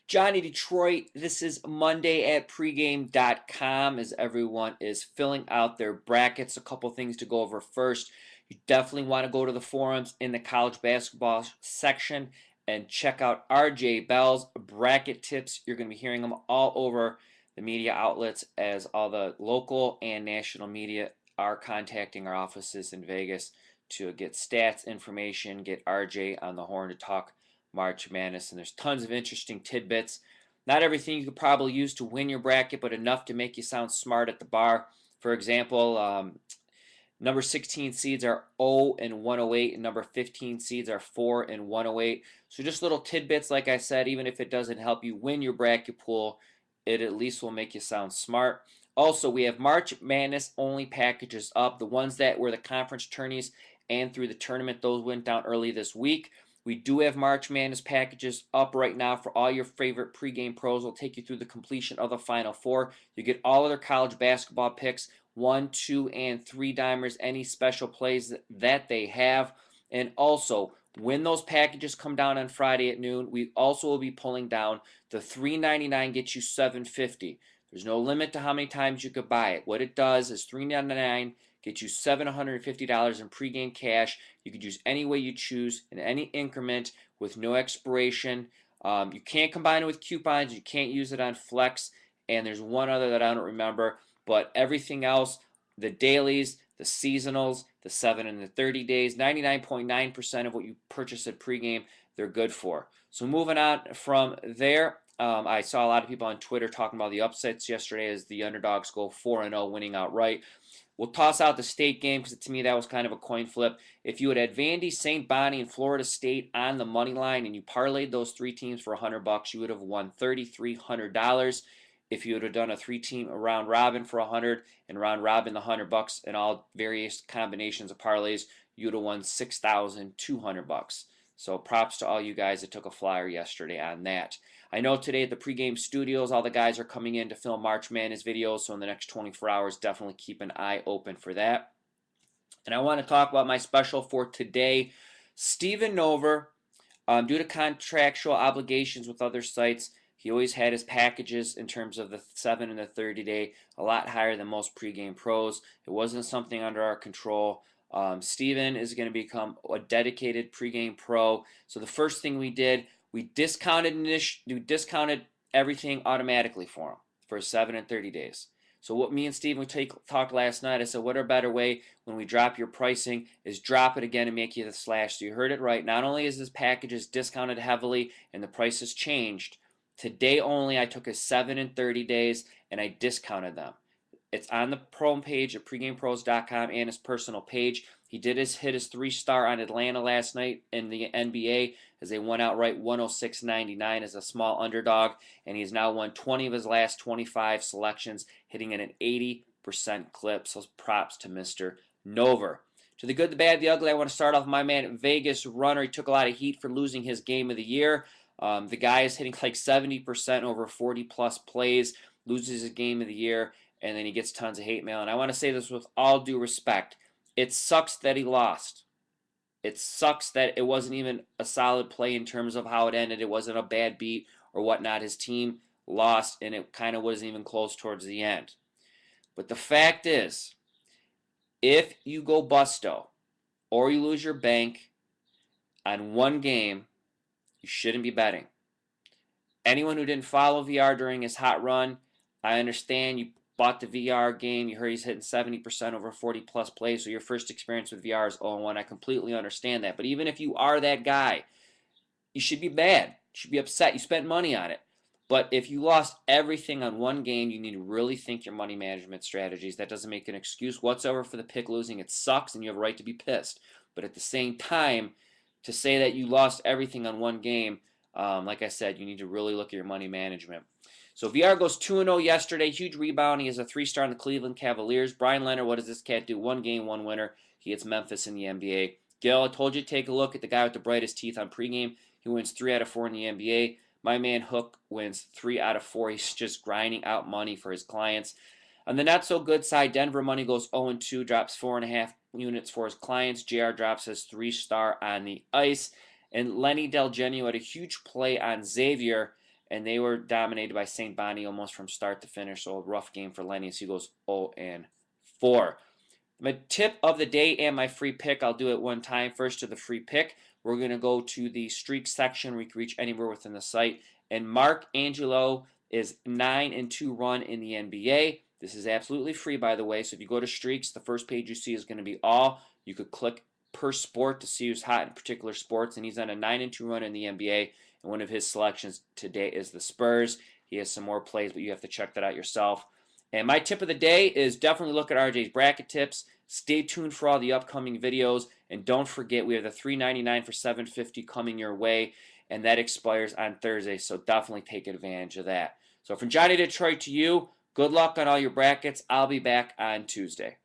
Johnny Detroit, this is Monday at pregame.com as everyone is filling out their brackets. A couple things to go over first. You definitely want to go to the forums in the college basketball section and check out RJ Bell's bracket tips. You're going to be hearing them all over the media outlets as all the local and national media are contacting our offices in Vegas to get stats information, get RJ on the horn to talk March Madness, and there's tons of interesting tidbits. Not everything you could probably use to win your bracket, but enough to make you sound smart at the bar. For example, number 16 seeds are 0 and 108, and number 15 seeds are 4 and 108. So just little tidbits, like I said, even if it doesn't help you win your bracket pool, it at least will make you sound smart. Also, we have March Madness only packages up. The ones that were the conference tourneys and through the tournament, those went down early this week. We do have March Madness packages up right now for all your favorite pregame pros. We'll take you through the completion of the Final Four. You get all of their college basketball picks, 1, 2, and 3 dimers, any special plays that they have. And also, when those packages come down on Friday at noon, we also will be pulling down the $3.99 gets you $7.50. There's no limit to how many times you could buy it. What it does is $3.99 get you $750 in pregame cash. You could use any way you choose in any increment with no expiration. You can't combine it with coupons. You can't use it on Flex. And there's one other that I don't remember. But everything else, the dailies, the seasonals, the 7 and the 30 days, 99.9% of what you purchase at pregame, they're good for. So moving on from there, I saw a lot of people on Twitter talking about the upsets yesterday as the underdogs go 4-0, winning outright. We'll toss out the state game because to me that was kind of a coin flip. If you had Vandy, St. Bonnie, and Florida State on the money line and you parlayed those three teams for $100, you would have won $3,300. If you would have done a three-team round robin for $100 and round robin the $100 and all various combinations of parlays, you would have won $6,200. So props to all you guys that took a flyer yesterday on that. I know today at the pregame studios, all the guys are coming in to film March Madness videos, so in the next 24 hours, definitely keep an eye open for that. And I want to talk about my special for today. Steven Nover, due to contractual obligations with other sites, he always had his packages in terms of the 7 and the 30 day a lot higher than most pregame pros. It wasn't something under our control. Steven is going to become a dedicated pregame pro. So the first thing we did, we discounted everything automatically for him for 7 and 30 days. So what me and Steven talked last night, I said, what a better way when we drop your pricing is drop it again and make you the slash. So you heard it right. Not only is this package discounted heavily and the price has changed, today only I took his 7 and 30 days and I discounted them. It's on the pro page at PregamePros.com and his personal page. He did hit his 3-star on Atlanta last night in the NBA as they won outright 106.99 as a small underdog, and he's now won 20 of his last 25 selections, hitting at an 80% clip. So props to Mr. Nover. To the good, the bad, the ugly, I want to start off my man Vegas Runner. He took a lot of heat for losing his game of the year. The guy is hitting like 70% over 40-plus plays, loses his game of the year, and then he gets tons of hate mail. And I want to say this with all due respect. It sucks that he lost. It sucks that it wasn't even a solid play in terms of how it ended. It wasn't a bad beat or whatnot. His team lost, and it kind of wasn't even close towards the end. But the fact is, if you go busto or you lose your bank on one game, you shouldn't be betting. Anyone who didn't follow VR during his hot run, I understand you bought the VR game, you heard he's hitting 70% over 40-plus plays, so your first experience with VR is 0-1. I completely understand that. But even if you are that guy, you should be mad. You should be upset. You spent money on it. But if you lost everything on one game, you need to really think your money management strategies. That doesn't make an excuse whatsoever for the pick losing. It sucks, and you have a right to be pissed. But at the same time, to say that you lost everything on one game, like I said, you need to really look at your money management. So VR goes 2-0 yesterday. Huge rebound. He has a 3-star in the Cleveland Cavaliers. Brian Leonard, what does this cat do? One game, one winner. He hits Memphis in the NBA. Gil, I told you to take a look at the guy with the brightest teeth on pregame. He wins 3 out of 4 in the NBA. My man Hook wins 3 out of 4. He's just grinding out money for his clients. On the not-so-good side, Denver money goes 0-2, drops 4.5 units for his clients. JR drops his 3-star on the ice. And Lenny Del Genio had a huge play on Xavier and they were dominated by St. Bonnie almost from start to finish. So a rough game for Lenny as he goes 0-4. My tip of the day and my free pick, I'll do it one time. First to the free pick, we're going to go to the streak section. We can reach anywhere within the site. And Mark Angelo is 9-2 run in the NBA. This is absolutely free, by the way. So if you go to streaks, the first page you see is going to be all. You could click per sport to see who's hot in particular sports. And he's on a 9-2 run in the NBA. And one of his selections today is the Spurs. He has some more plays, but you have to check that out yourself. And my tip of the day is definitely look at RJ's bracket tips. Stay tuned for all the upcoming videos. And don't forget, we have the $3.99 for $7.50 coming your way. And that expires on Thursday. So definitely take advantage of that. So from Johnny Detroit to you, good luck on all your brackets. I'll be back on Tuesday.